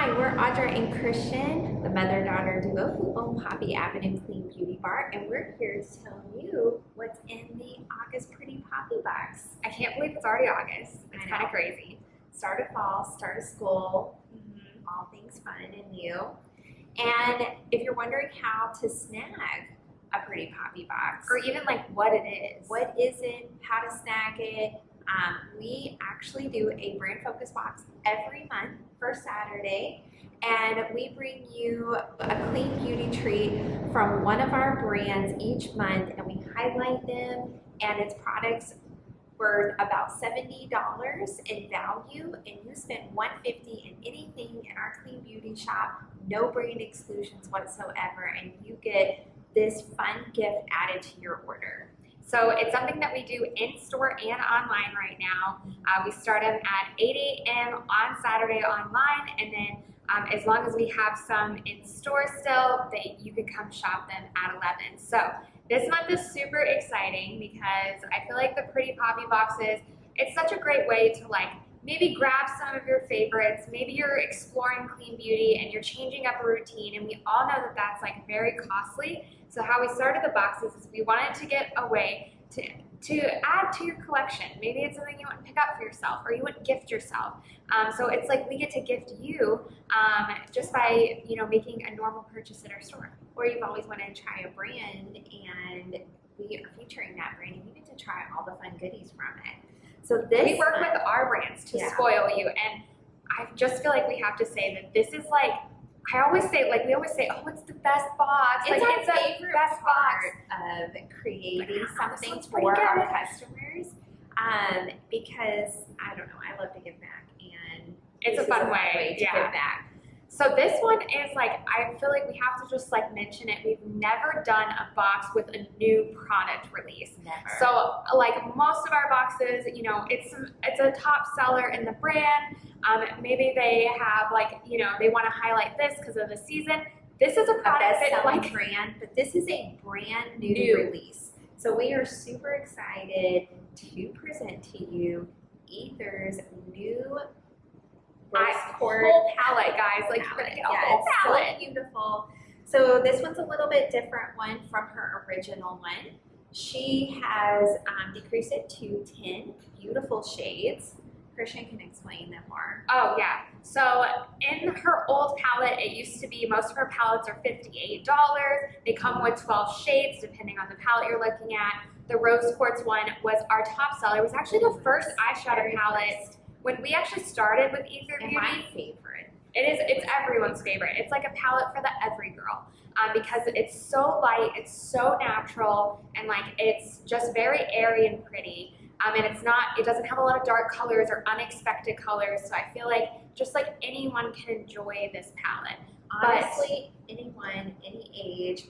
Hi, we're Audra and Christian, the mother-daughter duo who own Poppy Avenue Clean Beauty Bar, and we're here to tell you what's in the August Pretty Poppy box. I can't believe it's already August. It's kind of crazy. Start of fall, start of school, all things fun and new. And if you're wondering how to snag a Pretty Poppy box, Or even like what it is. what is it, how to snag it, we actually do a brand focus box every month for Saturday, and we bring you a clean beauty treat from one of our brands each month, and we highlight them and its products worth about $70 in value, and you spend $150 in anything in our clean beauty shop, no brand exclusions whatsoever, and you get this fun gift added to your order. So it's something that we do in store and online right now. We start them at 8 a.m. on Saturday online, and then as long as we have some in store still, you can come shop them at 11. So this month is super exciting because I feel like the Pretty Poppy boxes, it's such a great way to like maybe grab some of your favorites. Maybe you're exploring clean beauty and you're changing up a routine, and we all know that that's like very costly. So how we started the boxes is we wanted to get a way to add to your collection. Maybe it's something you want to pick up for yourself, or you want to gift yourself. So it's like we get to gift you just by making a normal purchase at our store. Or you've always wanted to try a brand and we are featuring that brand, and you get to try all the fun goodies from it. So We work with our brands to Yeah. spoil you, and I just feel like we have to say that this is like, we always say, oh, it's the best box. It's like, our it's the favorite best box. part of creating something one's pretty for our good. customers, because I don't know, I love to give back, and It's this a fun is way, to yeah. give back. So this one is like, I feel like we have to just like mention it. We've never done a box with a new product release. Never. So like most of our boxes, it's a top seller in the brand. Maybe they have like, they want to highlight this because of the season. This is a a product that best-selling like brand, but this is a brand new New. release. So we are super excited to present to you ATHR's new Rose Quartz whole palette, guys. Like you're gonna get a whole it's palette. so beautiful. So this one's a little bit different one from her original one. She has decreased it to 10 beautiful shades. Christian can explain them more. Oh yeah, so in her old palette, it used to be, most of her palettes are $58. They come with 12 shades depending on the palette you're looking at. The Rose Quartz one was our top seller. It was actually the first eyeshadow palette when we actually started with ATHR And Beauty. my favorite. It's everyone's favorite. It's like a palette for the every girl because it's so light, it's so natural, and like it's just very airy and pretty. And it doesn't have a lot of dark colors or unexpected colors, so I feel like just like anyone can enjoy this palette. Honestly, anyone, any age,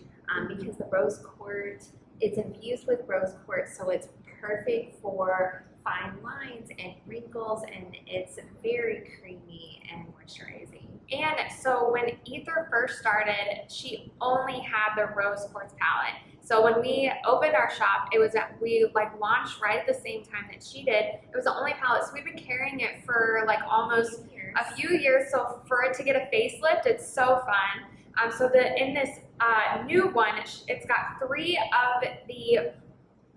because the rose quartz, it's infused with rose quartz, so it's perfect for fine lines and wrinkles, and it's very creamy and moisturizing. And so when ATHR first started, she only had the Rose Quartz palette. So when we opened our shop, we like launched right at the same time that she did. It was the only palette, so we've been carrying it for like almost a few years. So for it to get a facelift, it's so fun. So in this new one, it's got 3 of the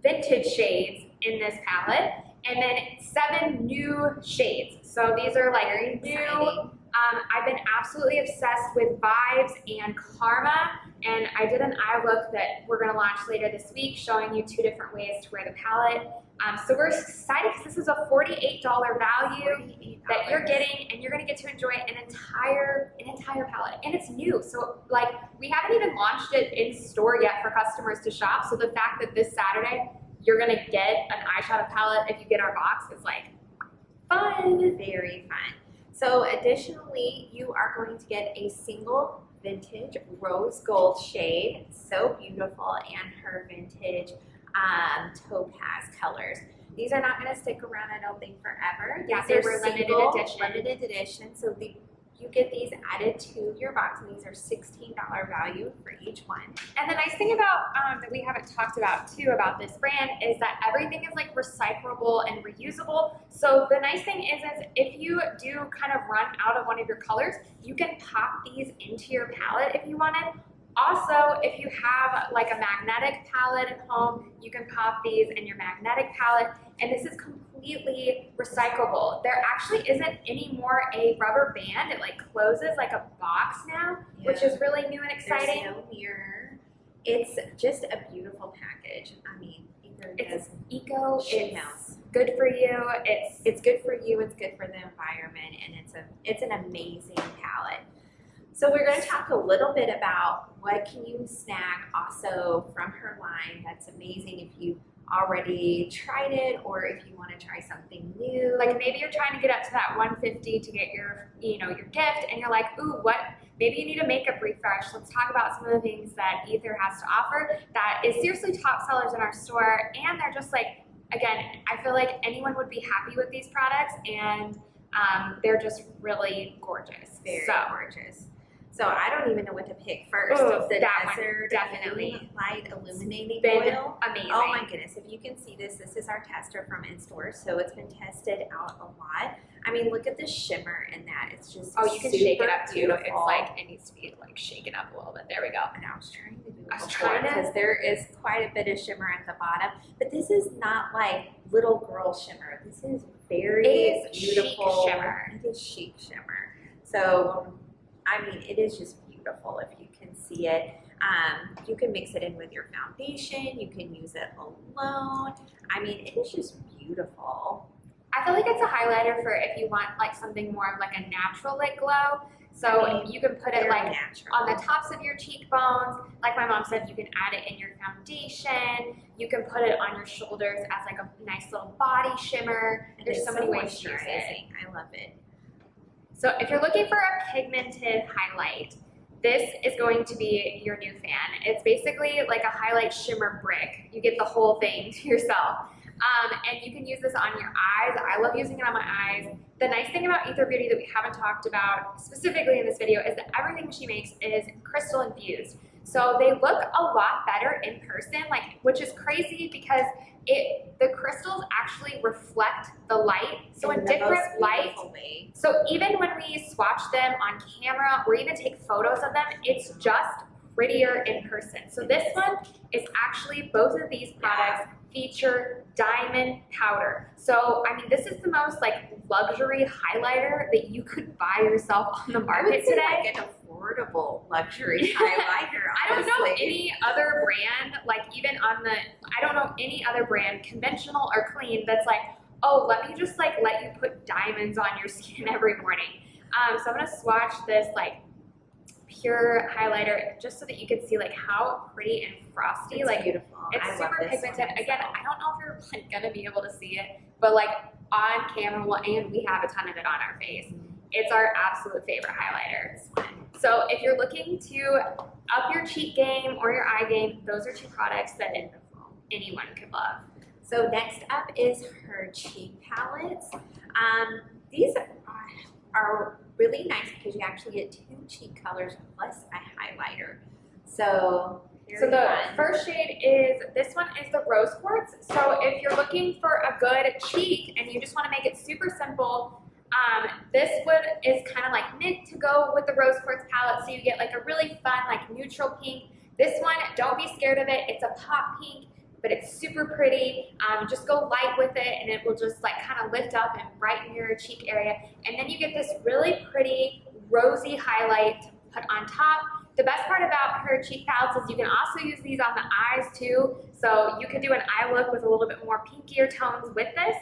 vintage shades in this palette, and then 7 new shades. So these are like Very new. exciting. I've been absolutely obsessed with Vibes and Karma, and I did an eye look that we're going to launch later this week, showing you 2 different ways to wear the palette. So we're excited because this is a $48 value that you're getting, and you're going to get to enjoy an entire palette, and it's new. So like we haven't even launched it in store yet for customers to shop. So the fact that this Saturday you're going to get an eyeshadow palette if you get our box is like fun. Very fun. So additionally, you are going to get a single vintage rose gold shade, so beautiful, and her vintage topaz colors. These are not going to stick around, I don't think, forever. Yeah, These they are were limited single, edition. Limited edition. So you get these added to your box, and these are $16 value for each one. And the nice thing about that we haven't talked about too about this brand is that everything is like recyclable and reusable. So the nice thing is if you do kind of run out of one of your colors, you can pop these into your palette if you wanted. Also, if you have like a magnetic palette at home, you can pop these in your magnetic palette, and this is completely recyclable. There actually isn't anymore a rubber band. It like closes like a box now, which is really new and exciting. There's no mirror. It's just a beautiful package. I mean, it's eco, it's good for you. It's good for you. It's good for the environment, and it's an amazing palette. So we're going to talk a little bit about what can you snag also from her line that's amazing if you already tried it, or if you want to try something new. Like maybe you're trying to get up to that 150 to get your, your gift, and you're like, ooh, what? Maybe you need a makeup refresh. Let's talk about some of the things that ATHR has to offer that is seriously top sellers in our store, and they're just like, again, I feel like anyone would be happy with these products, and they're just really gorgeous. Very gorgeous. So I don't even know what to pick first. Ooh, the that Desert one, definitely. Light Illuminating Been Oil. amazing. Oh my goodness. If you can see this is our tester from in-store. So it's been tested out a lot. I mean, look at the shimmer in that. It's just you can shake it up too. Beautiful. It's like, it needs to be like shaken up a little bit. There we go. And I was trying to do it because there is quite a bit of shimmer at the bottom. But this is not like little girl shimmer. This is very beautiful. Chic shimmer. It is chic shimmer. So, I mean, it is just beautiful if you can see it. You can mix it in with your foundation. You can use it alone. I mean, it is just beautiful. I feel like it's a highlighter for if you want like something more of like a natural like glow. So you can put it like on the tops of your cheekbones. Like my mom said, you can add it in your foundation. You can put it on your shoulders as like a nice little body shimmer. And there's so many ways to use it. I love it. So if you're looking for a pigmented highlight, this is going to be your new fan. It's basically like a highlight shimmer brick. You get the whole thing to yourself. And you can use this on your eyes. I love using it on my eyes. The nice thing about ATHR Beauty that we haven't talked about specifically in this video is that everything she makes is crystal infused. So they look a lot better in person, which is crazy because the crystals actually reflect the light. So in different light, so even when we swatch them on camera or even take photos of them, it's just prettier in person. So this one is actually, both of these products feature diamond powder. So, I mean, this is the most luxury highlighter that you could buy yourself on the market today. Like an affordable luxury highlighter. I don't know any other brand, I don't know any other brand, conventional or clean, that's like, oh, let me just let you put diamonds on your skin every morning. So I'm gonna swatch this pure highlighter just so that you can see how pretty and frosty. It's beautiful. It's super pigmented. Again, I don't know if you're gonna be able to see it, but on camera, and we have a ton of it on our face. It's our absolute favorite highlighter. So if you're looking to up your cheek game or your eye game, those are two products that anyone could love. So next up is her cheek palettes. These are really nice because you actually get 2 cheek colors plus a highlighter. So the first shade is, this one is the Rose Quartz. So if you're looking for a good cheek and you just want to make it super simple, this one is kind of meant to go with the Rose Quartz palette. So you get a really fun neutral pink. This one, don't be scared of it. It's a pop pink, but it's super pretty. Just go light with it and it will just kind of lift up and brighten your cheek area. And then you get this really pretty rosy highlight to put on top. The best part about her cheek palettes is you can also use these on the eyes too. So you can do an eye look with a little bit more pinkier tones with this.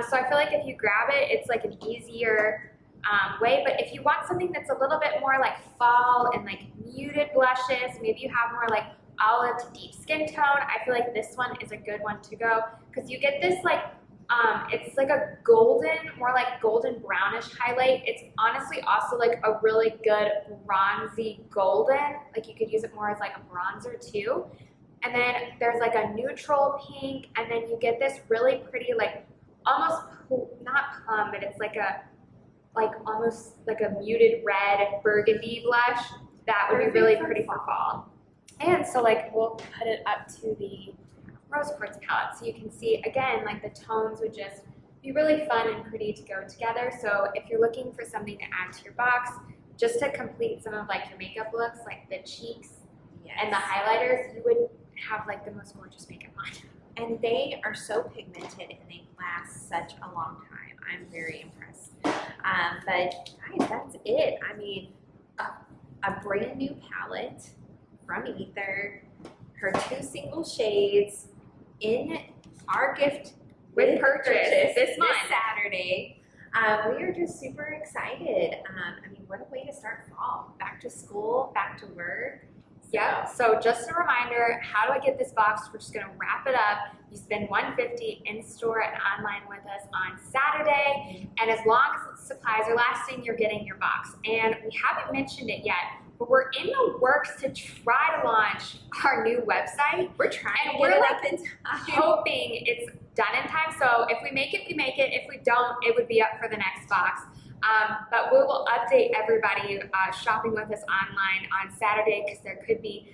So I feel like if you grab it, it's an easier way. But if you want something that's a little bit more fall and muted blushes, maybe you have more olive to deep skin tone, I feel like this one is a good one to go because you get this it's a golden, more golden brownish highlight. It's honestly also a really good bronzy golden. You could use it more as a bronzer too. And then there's a neutral pink, and then you get this really pretty almost not plum, but it's like almost like a muted red burgundy blush, that would be really pretty for fall. And so like we'll put it up to the Rose Quartz palette so you can see again like the tones would just be really fun and pretty to go together. So if you're looking for something to add to your box, just to complete some of like your makeup looks, like the cheeks and the highlighters, you would have like the most gorgeous makeup on. And they are so pigmented and they last such a long time. I'm very impressed. But guys, that's it. I mean, a brand new palette from ATHR, her 2 single shades in our gift with purchase this month, Saturday. We are just super excited. I mean, what a way to start fall. Back to school, back to work. Yep, so just a reminder, how do I get this box? We're just gonna wrap it up. You spend $150 in store and online with us on Saturday, and as long as supplies are lasting, you're getting your box. And we haven't mentioned it yet, but we're in the works to try to launch our new website. We're trying and to we're get it like up in time. hoping it's done in time. So if we make it, we make it. If we don't, it would be up for the next box. But we will update everybody shopping with us online on Saturday, because there could be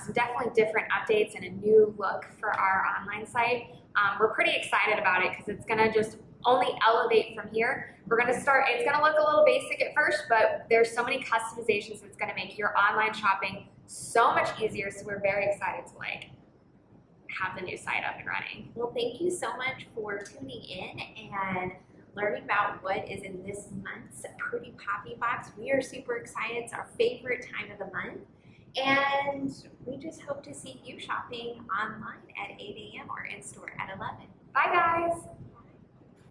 some definitely different updates and a new look for our online site. We're pretty excited about it because it's gonna just only elevate from here. We're gonna start, it's gonna look a little basic at first, but there's so many customizations that's gonna make your online shopping so much easier. So we're very excited to like have the new site up and running. Well, thank you so much for tuning in and learning about what is in this month's Pretty Poppy box. We are super excited. It's our favorite time of the month. And we just hope to see you shopping online at 8 a.m. or in store at 11. Bye guys.